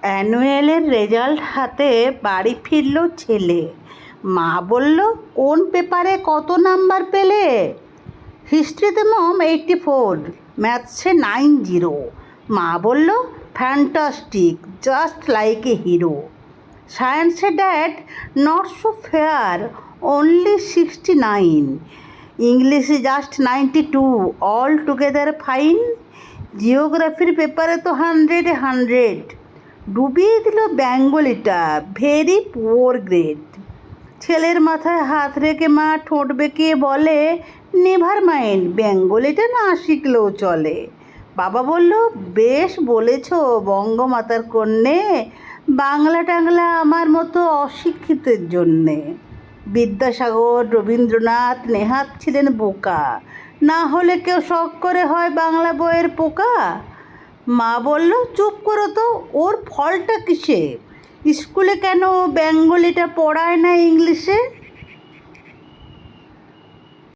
অ্যানুয়ালের result হাতে বাড়ি ফিরল ছেলে। মা বলল, কোন পেপারে কত নাম্বার পেলে? হিস্ট্রিতে মম 84, ম্যাথসে 90। মা বলল, fantastic, just like a hero. সায়েন্সে dad, not so fair, only 69। ইংলিশে জাস্ট 92, অল টুগেদার ফাইন। জিওগ্রাফির পেপারে তো 100 ডুবিয়ে দিল বেঙ্গলিটা, ভেরি পুয়ার গ্রেড। ছেলের মাথায় হাত রেখে মা ঠোঁট বেঁকিয়ে বলে, নেভার মাইন্ড, বেঙ্গলিটা না শিখলেও চলে। বাবা বলল, বেশ বলেছ বঙ্গমাতার কন্যে, বাংলা টাংলা আমার মতো অশিক্ষিতের জন্যে। বিদ্যাসাগর, রবীন্দ্রনাথ, নেহাত ছিলেন বোকা, না হলে কেউ শখ করে হয় বাংলা বইয়ের পোকা। মা বলল, চুপ করো তো, ওর ফলটা কিসে? স্কুলে কেন বেঙ্গলিটা পড়ায় না ইংলিশে?